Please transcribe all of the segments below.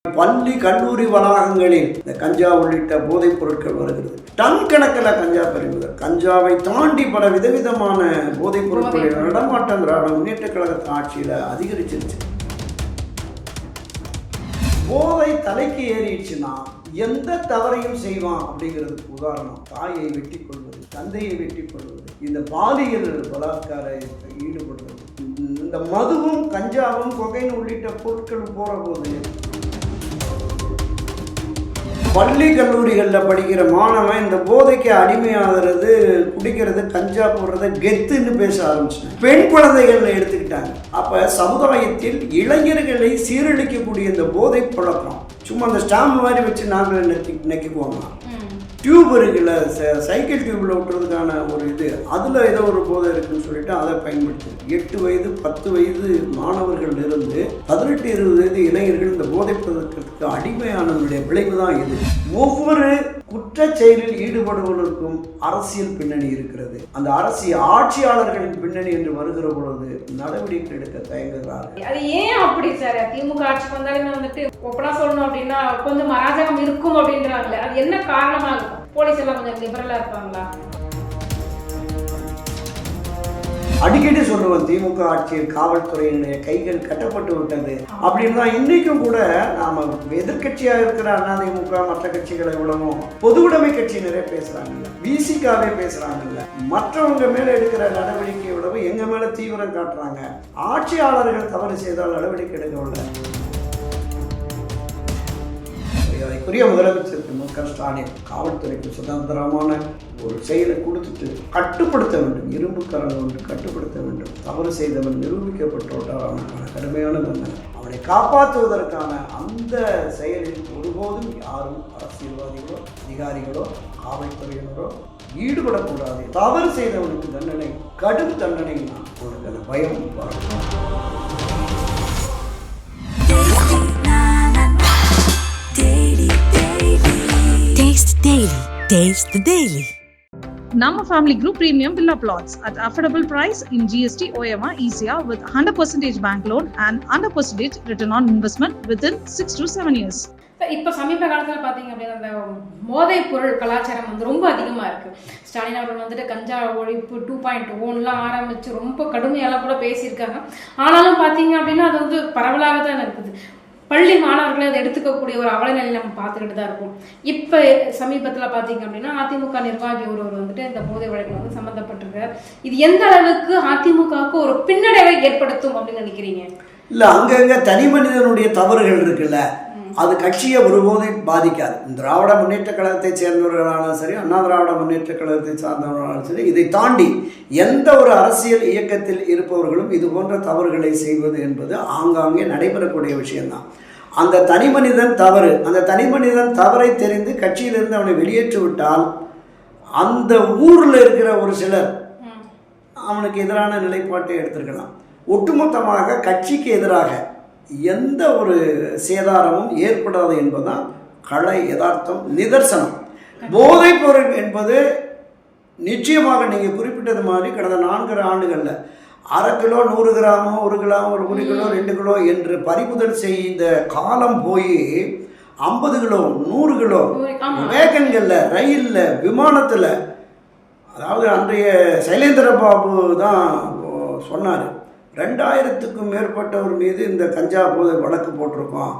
பள்ளி கல்லூரி வளாகங்களில் இந்த கஞ்சா உள்ளிட்ட போதைப் பொருட்கள் வருகிறது. டன் கணக்கில் கஞ்சா பறிமுதல். கஞ்சாவை தாண்டி பல விதவிதமான போதைப் பொருட்களின் நடமாட்டம் திராவிட முன்னேற்ற கழகத்தின் ஆட்சியில் அதிகரிச்சிருச்சு. போதை தலைக்கு ஏறிடுச்சுன்னா எந்த தவறையும் செய்வான் அப்படிங்கிறதுக்கு உதாரணம் தாயை வெட்டி கொள்வது, தந்தையை வெட்டி கொள்வது, இந்த பாலியல் பலாத்கார ஈடுபடுவது, இந்த மதுவும் கஞ்சாவும் கொகைன் உள்ளிட்ட பொருட்கள் போற போது பள்ளி கல்லூரிகளில் படிக்கிற மாணவன் இந்த போதைக்கு அடிமையாகிறது, குடிக்கிறது, கஞ்சா போடுறத கெத்துன்னு பேச ஆரம்பிச்சிட்டாங்க. பெண் குழந்தைகள் எடுத்துக்கிட்டாங்க. அப்ப சமுதாயத்தில் இளைஞர்களை சீரழிக்கக்கூடிய இந்த போதை பழக்கம் சும்மா அந்த ஸ்டாம்ப் மாதிரி வச்சு நாங்கள் நெக்கிக்குவாங்க. டியூப் இருக்குல்ல, சைக்கிள் டியூப்ல விட்டுறதுக்கான ஒரு இது, அதில் ஏதோ ஒரு போதை இருக்குன்னு சொல்லிட்டு அதை பயன்படுத்து 8 வயது 10 வயது மாணவர்கள் இருந்து 18-20 வயது இளைஞர்கள் இந்த போதை பழக்கத்துக்கு அடிமையானவருடைய விளைவு தான் இது. ஒவ்வொரு குற்ற செயலில் ஈடுபடுவதற்கும் அரசியல் பின்னணி இருக்கிறது. அந்த அரசியல் ஆட்சியாளர்களின் பின்னணி என்று வருகிற பொழுது நடவடிக்கை எடுக்க தயங்குகிறார்கள். அது ஏன் அப்படி சார்? திமுக ஆட்சிக்கு வந்தாலுமே வந்துட்டு ஒப்பனா சொல்லணும் அப்படின்னா கொஞ்சம் அராஜகம் இருக்கும் அப்படின்றாங்களே, அது என்ன காரணமா இருக்கும்? போலீஸ் எல்லாம் கொஞ்சம் லிபரலா இருப்பாங்களா? அடிக்கடி சொல்லுவேன், திமுக ஆட்சியில் காவல்துறையினுடைய கைகள் கட்டப்பட்டு விட்டது அப்படின்னு தான். இன்னைக்கும் கூட நாம எதிர்கட்சியாக இருக்கிற அதிமுக மற்ற கட்சிகளை விடவும் பொது உடைமை கட்சி நிறைய பேசுறாங்கல்ல, விசிகாவே பேசுறாங்கல்ல, மற்றவங்க மேல எடுக்கிற நடவடிக்கையை விடவும் எங்க மேல தீவிரம் காட்டுறாங்க. ஆட்சியாளர்கள் தவறு செய்தால் நடவடிக்கை எடுக்கவில்லை. அதற்குரிய முதலமைச்சர் மு.க. ஸ்டாலின் காவல்துறைக்கு சுதந்திரமான ஒரு செயலை கொடுத்துட்டு கட்டுப்படுத்த வேண்டும், இரும்பு கரம் கொண்டு கட்டுப்படுத்த வேண்டும். தவறு செய்தவன் நிரூபிக்கப்பட்டோட்டால் அவனுக்கான கடுமையான தண்டனை, அவனை காப்பாற்றுவதற்கான அந்த செயலில் ஒருபோதும் யாரும் அரசியல்வாதிகளோ அதிகாரிகளோ காவல்துறையினரோ ஈடுபடக்கூடாது. தவறு செய்தவனுக்கு தண்டனை, கடும் தண்டனைன்னா அவனுக்கு அந்த பயம் வரும். Taste the Daily. Nama Family Group Premium Villa Plots at affordable price in GST OMR ECR with 100% bank loan and 100% return on investment within 6 to 7 years. இப்போ சமீப காலத்தில் பார்த்தீங்க அப்படின்னா அந்த போதைப் பொருள் கலாச்சாரம் வந்து ரொம்ப அதிகமாக இருக்குது. ஸ்டாலின் அவர்கள் வந்துட்டு கஞ்சா ஒழிப்பு 2.0 ஆரம்பித்து ரொம்ப கடுமையெல்லாம் கூட பேசியிருக்காங்க. ஆனாலும் பார்த்தீங்க அப்படின்னா அது வந்து பரவலாக தான் இருக்குது. பள்ளி மாணவர்களை அதை எடுத்துக்கக்கூடிய ஒரு அவல நிலை நம்ம பார்த்துக்கிட்டு தான் இருக்கும். இப்போ சமீபத்தில் பார்த்தீங்க அப்படின்னா அதிமுக நிர்வாகி ஒருவர் வந்துட்டு இந்த போதை வழக்கில் வந்து சம்மந்தப்பட்டிருக்கார். இது எந்த அளவுக்கு அதிமுகவுக்கு ஒரு பின்னடைவை ஏற்படுத்தும் அப்படின்னு நினைக்கிறீங்க? இல்லை, அங்கங்கே தனி மனிதனுடைய தவறுகள் இருக்குல்ல, அது கட்சியை ஒருபோதும் பாதிக்காது. திராவிட முன்னேற்ற கழகத்தை சேர்ந்தவர்களாலும் சரி, அண்ணா திராவிட முன்னேற்ற கழகத்தை சார்ந்தவர்களாலும் சரி, இதை தாண்டி எந்த ஒரு அரசியல் இயக்கத்தில் இருப்பவர்களும் இது போன்ற தவறுகளை செய்வது என்பது ஆங்காங்கே நடைபெறக்கூடிய விஷயம்தான். அந்த தனி மனிதன் தவறு, அந்த தனி மனிதன் தவறை தெரிந்து கட்சியிலிருந்து அவனை வெளியேற்றி விட்டால் அந்த ஊரில் இருக்கிற ஒரு சிலர் அவனுக்கு எதிரான நிலைப்பாட்டை எடுத்திருக்கலாம். ஒட்டுமொத்தமாக கட்சிக்கு எதிராக எந்த ஒரு சேதாரமும் ஏற்படாது என்பதுதான் கலை யதார்த்தம், நிதர்சனம். போதைப் பொருள் என்பது நிச்சயமாக நீங்கள் குறிப்பிட்டது மாதிரி கடந்த 4 ஆண்டுகளில் 1/2 கிலோ 100 கிராமோ 1 கிராமோ 1 கிலோ 2 கிலோ என்று பறிமுதல் செய்த காலம் போய் 50 கிலோ 100 கிலோ வேகன்களில், ரயிலில், விமானத்தில், அதாவது அன்றைய சைலேந்திர பாபு தான் சொன்னார், 2000க்கும் மேற்பட்டவர் மீது இந்த கஞ்சா போதை வழக்கு போட்டிருக்கோம்.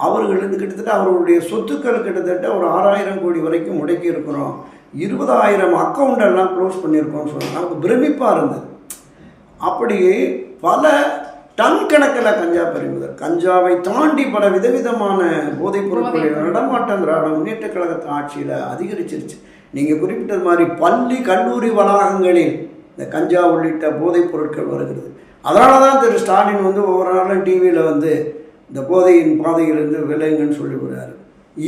அவர்கள் கிட்டத்தட்ட அவர்களுடைய சொத்துக்கள் கிட்டத்தட்ட ஒரு 6000 கோடி வரைக்கும் முடக்கி இருக்கிறோம், 20,000 அக்கௌண்டெல்லாம் க்ளோஸ் பண்ணியிருக்கோம்னு சொன்னாங்க. நமக்கு பிரமிப்பாக இருந்தது. அப்படி பல டன் கணக்கில் கஞ்சா பறிமுதல். கஞ்சாவை தாண்டி பல விதவிதமான போதைப் பொருட்களின் நடமாட்டம் திராவிட முன்னேற்ற கழகத்தின் ஆட்சியில் அதிகரிச்சிருச்சு. நீங்கள் குறிப்பிட்டது மாதிரி பள்ளி கல்லூரி வளாகங்களில் இந்த கஞ்சா உள்ளிட்ட போதைப் பொருட்கள் வருகிறது. அதனால தான் திரு ஸ்டாலின் வந்து ஒவ்வொரு நாளும் டிவியில் வந்து இந்த போதையின் பாதையிலிருந்து விலங்குன்னு சொல்லி விடுறாரு.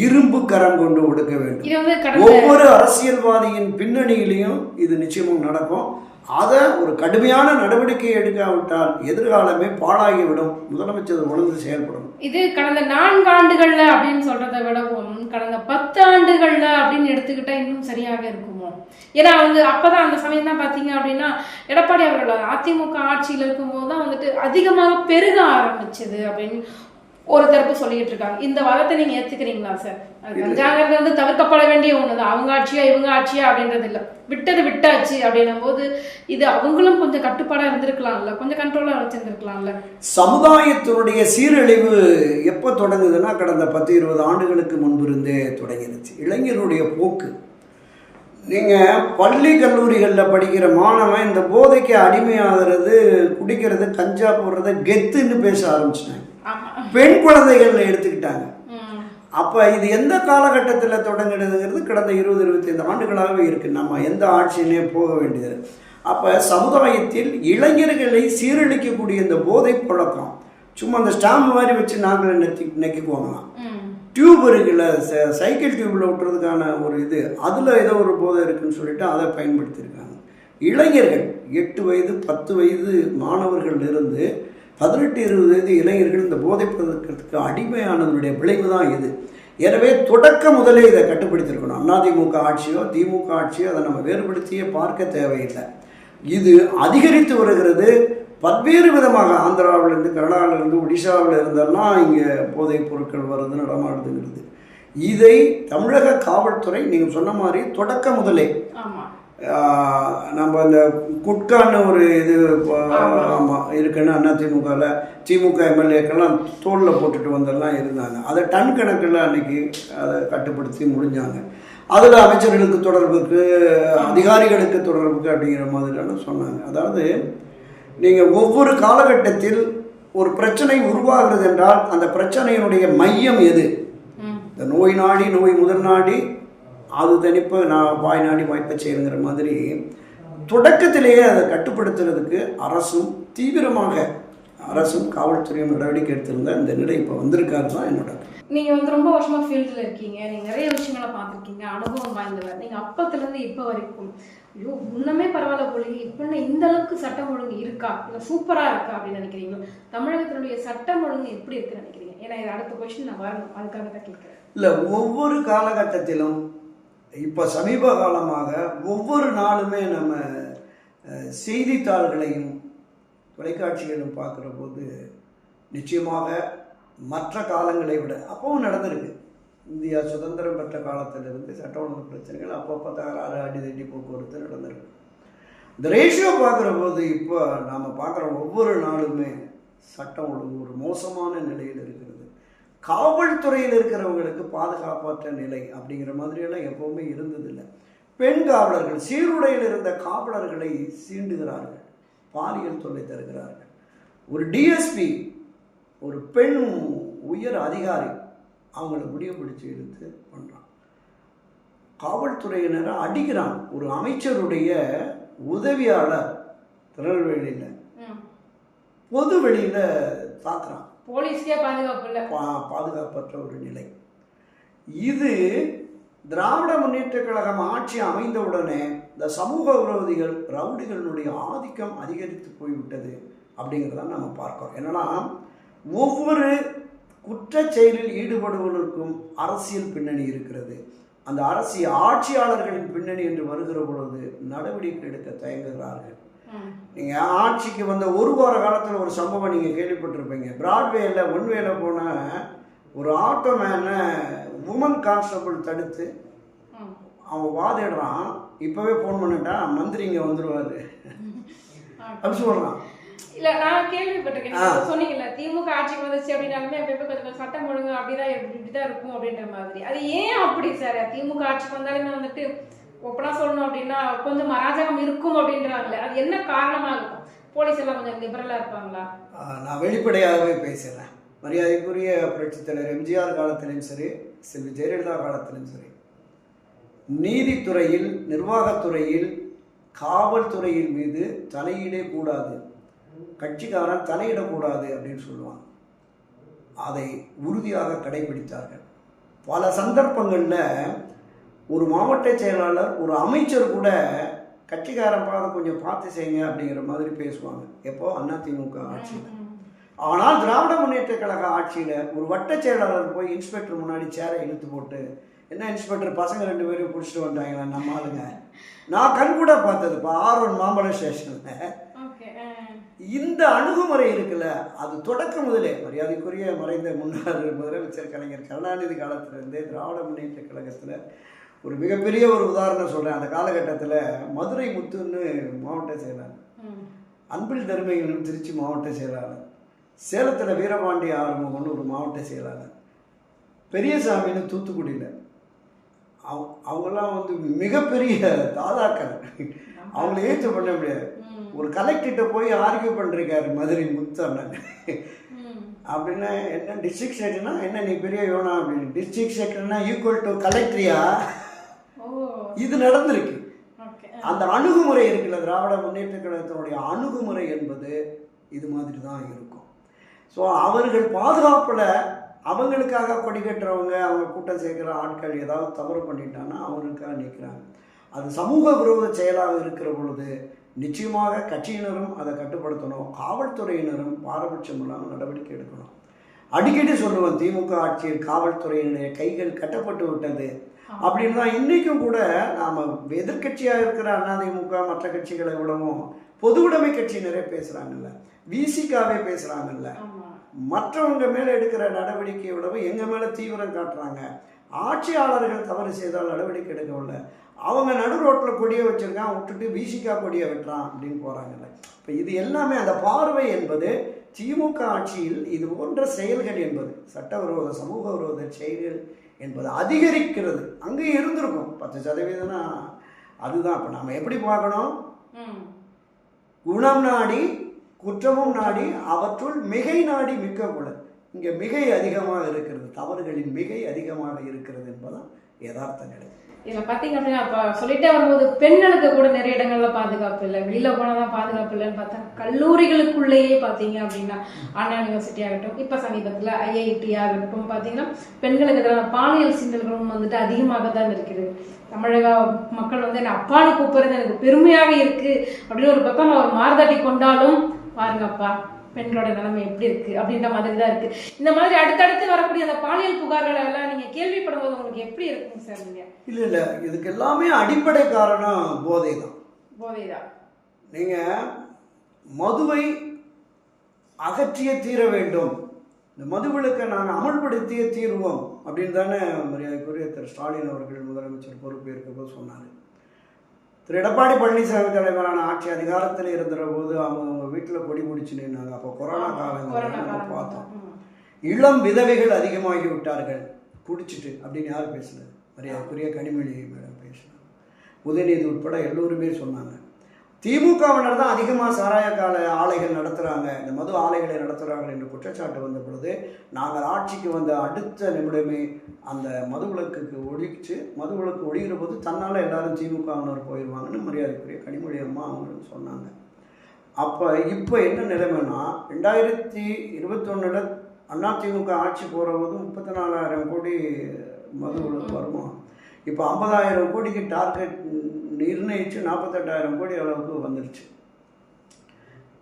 இரும்பு கரம் கொண்டு ஒடுக்க வேண்டும். ஒவ்வொரு அரசியல்வாதியின் பின்னணியிலையும் இது நிச்சயமும் நடக்கும். அதை ஒரு கடுமையான நடவடிக்கை எடுக்காவிட்டால் எதிர்காலமே பாழாகிவிடும். முதலமைச்சர் உணர்ந்து செயல்படும். இது கடந்த 4 ஆண்டுகள்ல அப்படின்னு சொல்றதை விடவும் கடந்த 10 ஆண்டுகள்ல அப்படின்னு எடுத்துக்கிட்டா இன்னும் சரியாக இருக்குமோ? ஏன்னா வந்து அப்பதான் அந்த சமயம் தான் பாத்தீங்க அப்படின்னா எடப்பாடி அவர்கள் அதிமுக ஆட்சியில் இருக்கும்போது தான் வந்துட்டு அதிகமாக பெருக ஆரம்பிச்சது அப்படின்னு ஒரு தரப்பு சொல்லிட்டு இருக்காங்க. இந்த வாதத்தை நீங்க ஏத்துக்கிறீங்களா சார்? அது கஞ்சாங்கிறது வந்து தவிர்க்கப்பட வேண்டிய ஒண்ணுதான். அவங்க ஆட்சியா இவங்க ஆட்சியா அப்படின்றது இல்லை, விட்டது விட்டாச்சு அப்படின்னும் போது இது அவங்களும் கொஞ்சம் கட்டுப்பாடா இருந்திருக்கலாம்ல, கொஞ்சம் கண்ட்ரோலா வச்சிருந்திருக்கலாம்ல. சமுதாயத்தினுடைய சீரழிவு எப்போ தொடங்குதுன்னா கடந்த 10-20 ஆண்டுகளுக்கு முன்பு இருந்தே தொடங்கிருச்சு. இளைஞருடைய போக்கு, நீங்கள் பள்ளி கல்லூரிகளில் படிக்கிற மாணவன் இந்த போதைக்கு அடிமையாகிறது, குடிக்கிறது, கஞ்சா போடுறது கெத்துன்னு பேச ஆரம்பிச்சிட்டாங்க. பெண் குழந்தைகள் எடுத்துக்கிட்டாங்க. அப்போ இது எந்த காலகட்டத்தில் தொடங்குறதுங்கிறது கடந்த 20-25 ஆண்டுகளாகவே இருக்குது. நம்ம எந்த ஆட்சியிலே போக வேண்டியது. அப்போ சமுதாயத்தில் இளைஞர்களை சீரழிக்கக்கூடிய இந்த போதை பழக்கம் சும்மா அந்த ஸ்டாம்ப் மாதிரி வச்சு நாங்கள் நெக்கிக்குவாங்களாம். டியூப் இருக்குல்ல, சைக்கிள் டியூப்பில் விட்டுறதுக்கான ஒரு இது, அதில் ஏதோ ஒரு போதை இருக்குதுன்னு சொல்லிட்டு அதை பயன்படுத்தியிருக்காங்க. இளைஞர்கள் 8 வயது 10 வயது மாணவர்கள் இருந்து 18-20 வயது இளைஞர்கள் இந்த போதை பழக்கத்துக்கு அடிமையானதனுடைய விளைவு தான் இது. எனவே தொடக்க முதலே இதை கட்டுப்படுத்தியிருக்கணும். அதிமுக ஆட்சியோ திமுக ஆட்சியோ அதை நம்ம வேறுபடுத்தியே பார்க்க தேவையில்லை. இது அதிகரித்து வருகிறது. பல்வேறு விதமாக ஆந்திராவிலேருந்து, கர்நாடகாவிலேருந்து, ஒடிசாவில் இருந்தெல்லாம் இங்கே போதைப் பொருட்கள் வருது, நடமாடுதுங்கிறது. இதை தமிழக காவல்துறை நீங்கள் சொன்ன மாதிரி தொடக்க முதலே நம்ம இந்த குட்கான்னு ஒரு இது ஆமாம் இருக்குன்னு அதிமுகவில் திமுக எம்எல்ஏக்கெல்லாம் தோளில் போட்டுட்டு வந்தெல்லாம் இருந்தாங்க. அதை டன் கணக்கில் அன்றைக்கி அதை கட்டுப்படுத்தி முடிஞ்சாங்க. அதில் அமைச்சர்களுக்கு தொடர்புக்கு, அதிகாரிகளுக்கு தொடர்புக்கு அப்படிங்கிற மாதிரியான சொன்னாங்க. அதாவது நீங்கள் ஒவ்வொரு காலகட்டத்தில் ஒரு பிரச்சனை உருவாகிறது என்றால் அந்த பிரச்சனையினுடைய மையம் எது? இந்த நோய் நாடி, நோய் முதல் நாடி, அது தனிப்பு நான் வாய் நாடி வாய்ப்பை செய்யுங்கிற மாதிரி தொடக்கத்திலேயே அதை கட்டுப்படுத்துறதுக்கு அரசும் காவல்துறையும் நடவடிக்கை எடுத்திருந்த இந்த நிலை இப்போ வந்திருக்காரு தான் என்னோட. நீங்கள் வந்து ரொம்ப வருஷமாக ஃபீல்டில் இருக்கீங்க, நீங்கள் நிறைய விஷயங்களை பார்த்துருக்கீங்க, அனுபவம் வாய்ந்தவர். நீங்கள் அப்பத்துலேருந்து இப்போ வரைக்கும் ஐயோ முன்னமே பரவாயில்ல போலீங்க, இப்போ இந்த அளவுக்கு சட்டம் ஒழுங்கு இருக்கா, இல்லை சூப்பராக இருக்கா அப்படின்னு நினைக்கிறீங்களோ? தமிழகத்தினுடைய சட்டம் ஒழுங்கு எப்படி இருக்குன்னு நினைக்கிறீங்க? ஏன்னா இது அடுத்த கொஸ்டின் நான் வரணும், அதுக்காக தான் கேட்குறேன். இல்லை, ஒவ்வொரு காலகட்டத்திலும் இப்போ சமீப காலமாக ஒவ்வொரு நாளுமே நம்ம செய்தித்தாள்களையும் தொலைக்காட்சிகளும் பார்க்குற போது நிச்சயமாக மற்ற காலங்களை விட அப்பவும் நடந்திருக்கு. இந்தியா சுதந்திரம் பெற்ற காலத்திலிருந்து சட்ட ஒழுங்கு பிரச்சனைகள் அப்பப்போ தகராறு, அடிதடி, போக்குவரத்து நடந்திருக்கு. இந்த ரேஷியோ பார்க்குற போது இப்போ நாம் பார்க்குற ஒவ்வொரு நாளுமே சட்டம் ஒழுங்கு ஒரு மோசமான நிலையில் இருக்கிறது. காவல்துறையில் இருக்கிறவங்களுக்கு பாதுகாப்பற்ற நிலை அப்படிங்கிற மாதிரியெல்லாம் எப்போவுமே இருந்ததில்லை. பெண் காவலர்கள், சீருடையில் இருந்த காவலர்களை சீண்டுகிறார்கள், பாலியல் தொல்லை தருகிறார்கள். ஒரு டிஎஸ்பி, ஒரு பெண் உயர் அதிகாரி, அவங்கள முடிய பிடிச்சி எடுத்து பண்ணுறான். காவல்துறையினரை அடிக்கிறான். ஒரு அமைச்சருடைய உதவியாளர் திருநெல்வேலியில் பொது வெளியில் தாக்குறான். போலீஸ்க்கே பாதுகாப்பு இல்லை, பாதுகாப்பற்ற ஒரு நிலை. இது திராவிட முன்னேற்ற கழகம் ஆட்சி அமைந்தவுடனே இந்த சமூக விரோதிகள், ரவுடிகளினுடைய ஆதிக்கம் அதிகரித்து போய்விட்டது அப்படிங்கிறத நம்ம பார்க்கிறோம். என்னன்னா ஒவ்வொரு குற்ற செயலில் ஈடுபடுவதற்கும் அரசியல் பின்னணி இருக்கிறது. அந்த அரசியல் ஆட்சியாளர்களின் பின்னணி என்று வருகிற பொழுது நடவடிக்கை எடுக்க தயங்குகிறார்கள். நீங்கள் ஆட்சிக்கு வந்த ஒரு வார காலத்தில் ஒரு சம்பவம் நீங்கள் கேள்விப்பட்டிருப்பீங்க. பிராட்வேயில் ஒன்வேல போன ஒரு ஆட்டோ மேனை உமன் கான்ஸ்டபிள் தடுத்து அவன் வாதிடுறான். இப்போவே ஃபோன் பண்ணிட்டா மந்திரி இங்கே வந்துடுவார் அப்படி சொல்கிறான். இல்லை, நான் கேள்விப்பட்டிருக்கேன். சொன்னீங்கல்ல திமுக ஆட்சிக்கு வந்துச்சு அப்படின்னாலுமே எப்போ கொஞ்சம் சட்டம் ஒழுங்கு அப்படிதான் இப்படிதான் இருக்கும் அப்படின்ற மாதிரி. அது ஏன் அப்படி சார்? திமுக ஆட்சிக்கு வந்தாலுமே வந்துட்டு ஒப்பனா சொல்லணும் அப்படின்னா கொஞ்சம் அராஜகம் இருக்கும் அப்படின்றாங்களே, அது என்ன காரணமாக இருக்கும்? போலீஸ் எல்லாம் கொஞ்சம் லிபரலாக இருப்பாங்களா? நான் வெளிப்படையாகவே பேசுகிறேன். மரியாதைக்குரிய புரட்சித் தலைவர் எம்ஜிஆர் காலத்திலும் சரி, செல்வி ஜெயலலிதா காலத்திலும் சரி, நீதித்துறையில், நிர்வாகத்துறையில், காவல்துறையின் மீது தலையிடே கூடாது, கட்சிக்காரன் தலையிடக்கூடாது அப்படின்னு சொல்லுவாங்க. அதை உறுதியாக கடைபிடித்தார்கள். பல சந்தர்ப்பங்களில் ஒரு மாவட்ட செயலாளர், ஒரு அமைச்சர் கூட கட்சிக்காரன் கொஞ்சம் பார்த்து செய்யுங்க அப்படிங்கிற மாதிரி பேசுவாங்க. எப்போ? அதிமுக ஆட்சியில். ஆனால் திராவிட முன்னேற்ற கழக ஆட்சியில் ஒரு வட்ட செயலாளர் போய் இன்ஸ்பெக்டர் முன்னாடி சேரை இழுத்து போட்டு, என்ன இன்ஸ்பெக்டர் பசங்க 2 பேரையும் பிடிச்சிட்டு வந்தாங்களா நம்ம ஆளுங்க, நான் கண் கூட பார்த்ததுப்பா R1 மாம்பழம் ஸ்டேஷனில். இந்த அணுகுமுறை இருக்குல்ல, அது தொடக்க முதலே மரியாதைக்குரிய மறைந்த முன்னாள் முதலமைச்சர் கலைஞர் கருணாநிதி காலத்திலிருந்தே திராவிட முன்னேற்ற கழகத்தில் ஒரு மிகப்பெரிய ஒரு உதாரணம் சொல்கிறேன். அந்த காலகட்டத்தில் மதுரை முத்துன்னு மாவட்ட செயலாளர், அன்பில் தர்மையும் திருச்சி மாவட்ட செயலாளர், சேலத்தில் வீரபாண்டி ஆறுமுகம்னு ஒரு மாவட்ட செயலாளர், பெரியசாமின்னு தூத்துக்குடியில், அவங்கெல்லாம் வந்து மிகப்பெரிய தாதாக்கள். அவங்கள ஏற்று பண்ண முடியாது. ஒரு கலெக்டர்கிட்ட போய் ஆர்கியூ பண்ணிருக்காரு மதுரை முத்தண்ணன். அப்படின்னா என்ன டிஸ்ட்ரிக்ட் செக்ரட்டரினா என்ன, நீ பெரிய யோனா அப்படின்னு, டிஸ்ட்ரிக்ட் செக்ரட்டரினா ஈக்குவல் டு கலெக்டரியா? இது நடந்திருக்கு. அந்த அணுகுமுறை இருக்குல்ல, திராவிட முன்னேற்ற கழகத்தினுடைய அணுகுமுறை என்பது இது மாதிரி தான் இருக்கும். ஸோ அவர்கள் பாதுகாப்பில் அவங்களுக்காக கொடி கட்டுறவங்க, அவங்க கூட்டம் சேர்க்குற ஆட்கள் ஏதாவது தவறு பண்ணிட்டாங்கன்னா அவங்களுக்காக நிற்கிறாங்க. அது சமூக விரோத செயலாக இருக்கிற பொழுது நிச்சயமாக கட்சியினரும் அதை கட்டுப்படுத்தணும், காவல்துறையினரும் பாரபட்சம் இல்லாமல் நடவடிக்கை எடுக்கணும். அடிக்கடி சொல்லுவேன், திமுக ஆட்சியில் காவல்துறையினுடைய கைகள் கட்டப்பட்டு விட்டது அப்படின்னு தான். இன்றைக்கும் கூட நாம் எதிர்கட்சியாக இருக்கிற அதிமுக மற்ற கட்சிகளை விடவும் பொது உடைமை கட்சியினரே பேசுகிறாங்கல்ல, விசிகாவே பேசுகிறாங்கல்ல, மற்றவங்க மேலே எடுக்கிற நடவடிக்கையை விடவும் எங்கள் மேலே தீவிரம் காட்டுறாங்க. ஆட்சியாளர்கள் தவறு செய்தால் நடவடிக்கை எடுக்கவில்லை, அவங்க நடு ரோட்டில் கொடியை வச்சுருக்கான், விட்டுட்டு விசிகா கொடியை வெட்டுறான் அப்படின்னு போகிறாங்கல்ல. இப்போ இது எல்லாமே அந்த பார்வை என்பது திமுக ஆட்சியில் இது போன்ற செயல்கள் என்பது சட்டவிரோத சமூக விரோத செயல்கள் என்பது அதிகரிக்கிறது. அங்கே இருந்திருக்கும் 10%. அதுதான் இப்போ நாம் எப்படி பார்க்கணும், குணம் நாடி குற்றமும் நாடி அவற்றுள் மிகை நாடி மிக்க குழல். இங்கே மிகை அதிகமாக இருக்கிறது, தவறுகளின் மிகை அதிகமாக இருக்கிறது என்பதுதான் யதார்த்த நிலை. இதில் பார்த்தீங்க அப்படின்னா இப்போ சொல்லிட்டே வரும்போது பெண்களுக்கு கூட நிறைய இடங்கள்ல பாதுகாப்பு இல்லை, வெளியில் போனால் தான் பாதுகாப்பு இல்லைன்னு பார்த்தா கல்லூரிகளுக்குள்ளேயே பார்த்தீங்க அப்படின்னா அண்ணா யூனிவர்சிட்டி ஆகட்டும், இப்போ சமீபத்தில் IIT ஆகட்டும், பார்த்தீங்கன்னா பெண்களுக்கு எதிரான பாலியல் சீண்டல்களும் வந்துட்டு அதிகமாக தான் இருக்குது. தமிழக மக்கள் வந்து என்ன அப்பான்னு கூப்பிடுறது எனக்கு பெருமையாக இருக்கு அப்படின்னு ஒரு பக்கம் அவர் மாறுதட்டி கொண்டாலும் பாருங்கப்பா பெண்களோட நிலைமை எப்படி இருக்கு அப்படின்ற மாதிரி தான் இருக்கு. இந்த மாதிரி அடுத்தடுத்து வரக்கூடிய அந்த பாலியல் புகார்கள் எல்லாம் நீங்க கேள்விப்படும் போது உங்களுக்கு எப்படி இருக்குங்க சார்? நீங்க இல்ல இதுக்கு எல்லாமே அடிப்படை காரணம் போதை தான். போதைதான். நீங்க மதுவை அகற்றிய தீர வேண்டும், இந்த மதுவிலக்கை நாங்கள் அமல்படுத்திய தீர்வோம் அப்படின்னு தானே மரியாதைக்குரிய திரு ஸ்டாலின் அவர்கள் முதலமைச்சர் பொறுப்பேற்க போது சொன்னார். திரு எடப்பாடி பழனிசாமி தலைவரான ஆட்சி அதிகாரத்தில் இருந்த போது அவங்க வீட்டில் கொடி பிடிச்சு நின்னாங்க. அப்போ கொரோனா காலங்கள் பார்த்தோம். இளம் விதவைகள் அதிகமாகி விட்டார்கள் குடிச்சிட்டு அப்படின்னு யார் பேசுனது? மரியாதைக்குரிய கனிமொழி மேடம் பேசினாங்க. உதயநிதி உட்பட எல்லோருமே சொன்னாங்க. திமுகவினர் தான் அதிகமாக சாராய ஆலைகள் நடத்துகிறாங்க, இந்த மது ஆலைகளை நடத்துகிறார்கள் என்று குற்றச்சாட்டு வந்த பொழுது நாங்கள் ஆட்சிக்கு வந்த அடுத்த நிமிடமே அந்த மதுவிலக்குக்கு ஒழிச்சு, மதுவிலக்கு ஒழிகிற போது தன்னால் எல்லாரும் திமுகவினர் போயிடுவாங்கன்னு மரியாதைக்குரிய கனிமொழி அம்மா அவங்களும் சொன்னாங்க. அப்போ இப்போ என்ன நிலைமைன்னா 2021 அதிமுக ஆட்சி போகிற போது 34,000 கோடி மதுவிலக்கு வருமா, இப்போ 50,000 கோடிக்கு டார்கெட் நிர்ணயிச்சு 48,000 கோடி அளவுக்கு வந்துடுச்சு.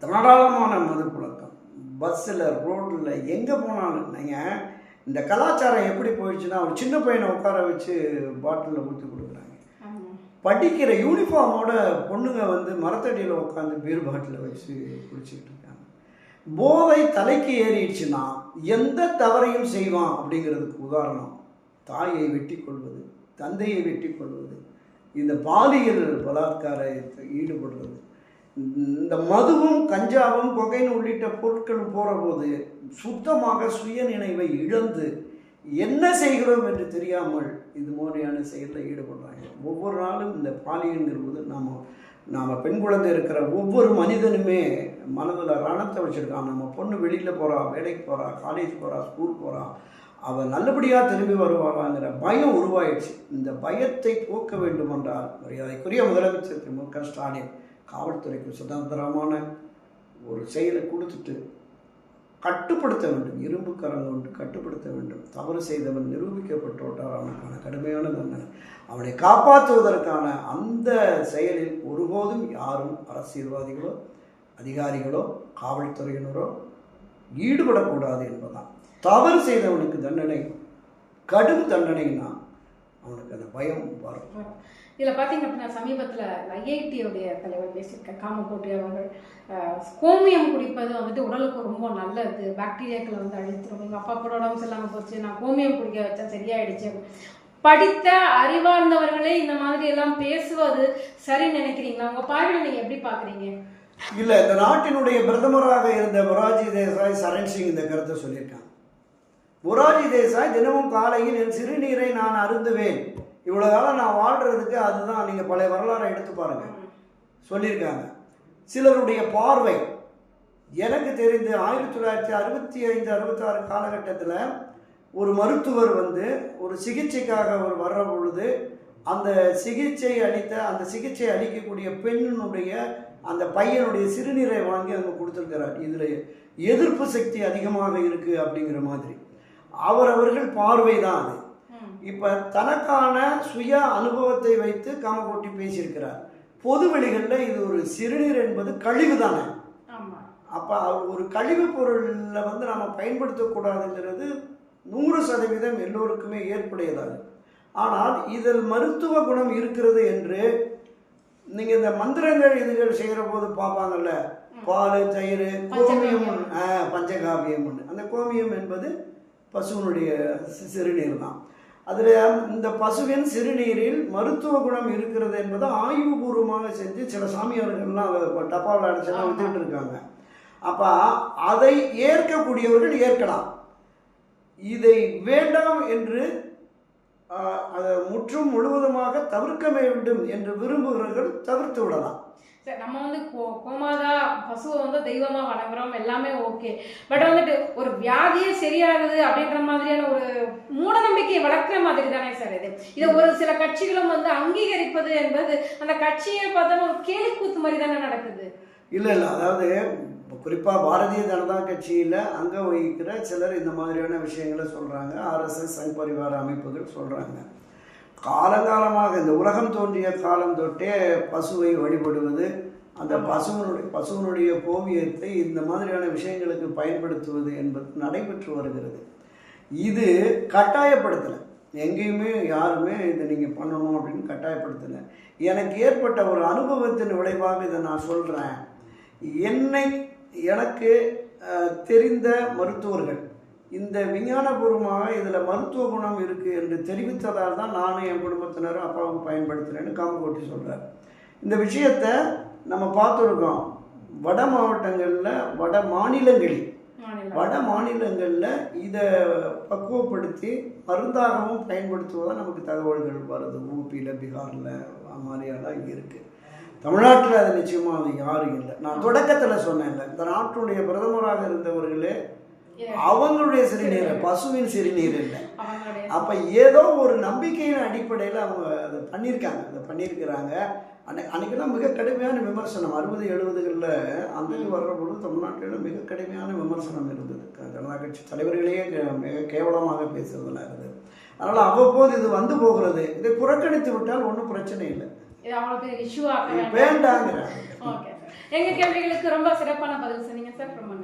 தாராளமான மது புழக்கம், பஸ்ஸில் ரோட்டில் எங்கே போனாலும். நீங்கள் இந்த கலாச்சாரம் எப்படி போயிடுச்சுன்னா, ஒரு சின்ன பையனை உட்கார வச்சு பாட்டிலில் ஊற்றி கொடுக்குறாங்க. படிக்கிற யூனிஃபார்மோட பொண்ணுங்க வந்து மரத்தடியில் உட்காந்து பீர் பாட்டில் வச்சு குடிச்சிக்கிட்டு இருக்காங்க. போதை தலைக்கு ஏறிடுச்சுன்னா எந்த தவறையும் செய்வான் அப்படிங்கிறதுக்கு உதாரணம் தாயை வெட்டி கொள்வது, தந்தையை வெட்டி கொள்வது, இந்த பாலியல் பலாத்காரத்தை ஈடுபடுறது, இந்த மதுவும் கஞ்சாவும் கொகைன்னு உள்ளிட்ட பொருட்கள் போகிற போது சுத்தமாக சுயநினைவை இழந்து என்ன செய்கிறோம் என்று தெரியாமல் இது மாதிரியான செயலில் ஈடுபடுறாங்க. ஒவ்வொரு நாளும் இந்த பாலியல்ங்கிறது நாம் பெண் குழந்தை இருக்கிற ஒவ்வொரு மனிதனுமே மனதில் ரணத்தை வச்சுருக்கான். நம்ம பொண்ணு வெளியில் போகிறா, வேலைக்கு போகிறா, காலேஜ் போகிறா, ஸ்கூல் போகிறா, அவள் நல்லபடியாக திரும்பி வருவாங்கிற பயம் உருவாயிடுச்சு. இந்த பயத்தை போக்க வேண்டும் என்றால் மரியாதைக்குரிய முதலமைச்சர் திரு மு.க. ஸ்டாலின் காவல்துறைக்கு சுதந்திரமான ஒரு செயலை கொடுத்துட்டு கட்டுப்படுத்த வேண்டும், இரும்பு கரம் கொண்டு கட்டுப்படுத்த வேண்டும். தவறு செய்தவன் நிரூபிக்கப்பட்டுவிட்டால் அவனுக்கான கடுமையான தண்டனை, அவனை காப்பாற்றுவதற்கான அந்த செயலில் ஒருபோதும் யாரும் அரசியல்வாதிகளோ அதிகாரிகளோ காவல்துறையினரோ ஈடுபடக்கூடாது என்பதுதான். தவறு செய்தவனுக்கு தண்டனை, கடும் தண்டனைனா அவனுக்கு அந்த பயம் வரும். இதில் பார்த்தீங்க அப்படின்னா சமீபத்தில் ஐஐடியோடைய தலைவர் பேசியிருக்கார் காமகோட்டி அவர்கள். கோமியம் குடிப்பது வந்துட்டு உடலுக்கு ரொம்ப நல்லது, பாக்டீரியாக்களை வந்து அழித்துரும். எங்கள் அப்பா கூட உடம்பு சரியில்லாமல் போச்சு, நான் கோமியம் குடிக்க வச்சேன் சரியாயிடுச்சு. படித்த அறிவார்ந்தவர்களே இந்த மாதிரி எல்லாம் பேசுவது சரின்னு நினைக்கிறீங்களா? உங்கள் பார்வையில் நீங்கள் எப்படி பார்க்குறீங்க? இல்லை, இந்த நாட்டினுடைய பிரதமராக இருந்த மொரார்ஜி தேசாய், சரண் சிங் இந்த கருத்தை சொல்லியிருக்காங்க. மொரார்ஜி தேசாய் தினமும் காலையில் என் சிறுநீரை நான் அருந்துவேன், இவ்வளோ காலம் நான் வாழ்கிறதுக்கு அதுதான். நீங்கள் பழைய வரலாறை எடுத்து பாருங்க, சொல்லியிருக்காங்க. சிலருடைய பார்வை எனக்கு தெரிந்து 1965-66 காலகட்டத்தில் ஒரு மருத்துவர் வந்து ஒரு சிகிச்சைக்காக அவர் வர்ற பொழுது அந்த சிகிச்சை அளிக்கக்கூடிய பெண்ணினுடைய அந்த பையனுடைய சிறுநீரை வாங்கி அவங்க கொடுத்துருக்கிறார். இதில் எதிர்ப்பு சக்தி அதிகமாக இருக்குது அப்படிங்கிற மாதிரி அவர்கள் பார்வை தான் அது. இப்போ தனக்கான சுய அனுபவத்தை வைத்து காமகோட்டி பேசியிருக்கிறார். பொது வெளிகளில் இது ஒரு சிறுநீர் என்பது கழிவு தானே. அப்போ ஒரு கழிவு பொருளில் வந்து நம்ம பயன்படுத்தக்கூடாதுங்கிறது 100% எல்லோருக்குமே ஏற்புடையதாகும். ஆனால் இதில் மருத்துவ குணம் இருக்கிறது என்று நீங்கள் இந்த மந்திரங்கள் இதுகள் செய்கிற போது பார்ப்பாங்கல்ல, பால், தயிர், கோமியம், பஞ்சகாவியம். அந்த கோமியம் என்பது பசுவனுடைய சிறுநீர் தான். அதில் இந்த பசுவின் சிறுநீரில் மருத்துவ குணம் இருக்கிறது என்பதை ஆய்வுபூர்வமாக செஞ்சு சில சாமியார்கள்லாம் டப்பாவில் அடிச்செல்லாம் வித்துக்கிட்டு இருக்காங்க. அப்போ அதை ஏற்கக்கூடியவர்கள் ஏற்கலாம், இதை வேண்டாம் என்று அதை முற்றும் முழுவதுமாக தவிர்க்க வேண்டும் என்று விரும்புகிறவர்கள் தவிர்த்து விடலாம். சரி, நம்ம வந்து கோமாதா பசுவை வந்து தெய்வமாக வணங்குறோம், எல்லாமே ஓகே. பட் வந்துட்டு ஒரு வியாதியே சரியாகுது அப்படின்ற மாதிரியான ஒரு மூட நம்பிக்கையை வளர்க்குற மாதிரி தானே சார் இதை ஒரு சில கட்சிகளும் வந்து அங்கீகரிப்பது என்பது அந்த கட்சியை பார்த்தா ஒரு கேலிக்கூத்து மாதிரி தானே நடக்குது. இல்லை, அதாவது குறிப்பாக பாரதிய ஜனதா கட்சியில் அங்கே வகிக்கிற சிலர் இந்த மாதிரியான விஷயங்களை சொல்கிறாங்க. RSS, சங் பரிவார அமைப்புகள் சொல்கிறாங்க. காலங்காலமாக இந்த உலகம் தோன்றிய காலம் தொட்டே பசுவை வழிபடுவது, அந்த பசுவனுடைய கோவியத்தை இந்த மாதிரியான விஷயங்களுக்கு பயன்படுத்துவது என்பது நடைபெற்று வருகிறது. இது கட்டாயப்படுத்தலை, எங்கேயுமே யாருமே இதை நீங்கள் பண்ணணும் அப்படின்னு கட்டாயப்படுத்தலை. எனக்கு ஏற்பட்ட ஒரு அனுபவத்தின் விளைவாக இதை நான் சொல்கிறேன். எனக்கு தெரிந்த மருத்துவர்கள் இந்த விஞ்ஞானபூர்வமாக இதில் மருத்துவ குணம் இருக்குது என்று தெரிவித்ததால் தான் நானும் என் குடும்பத்தினரும் அப்பாவும் பயன்படுத்துகிறேன்னு காமகோட்டி சொல்கிறார். இந்த விஷயத்தை நம்ம பார்த்துருக்கோம். வட மாநிலங்களில் இதை பக்குவப்படுத்தி மருந்தாகவும் பயன்படுத்துவதாக நமக்கு தகவல்கள் வருது. ஊபியில், பீகாரில் மாதிரியெல்லாம் இங்கே இருக்குது. தமிழ்நாட்டில் அது நிச்சயமாக அது யாரும் இல்லை. நான் தொடக்கத்தில் சொன்னேன்ல, இந்த நாட்டுடைய பிரதமராக இருந்தவர்களே அவங்களுடைய சிறுநீர் பசுவின் சிறுநீர் இல்லை. அப்போ ஏதோ ஒரு நம்பிக்கையின் அடிப்படையில் அவங்க அதை பண்ணியிருக்கிறாங்க. அன்றைக்கெல்லாம் மிக கடுமையான விமர்சனம் 60-70களில் அந்த இது வர்ற பொழுது தமிழ்நாட்டில் மிக கடுமையான விமர்சனம் இருந்தது. ஜனதா கட்சி தலைவர்களையே மிக கேவலமாக பேசுறதுலாம் இருந்தது. அதனால் அவ்வப்போது இது வந்து போகிறது. இதை புறக்கணித்து விட்டால் ஒன்றும் பிரச்சனை இல்லை, வேண்டாங்க. எங்க கேள்விகளுக்கு ரொம்ப சிறப்பான பதில் சொன்னீங்க சார். ரொம்ப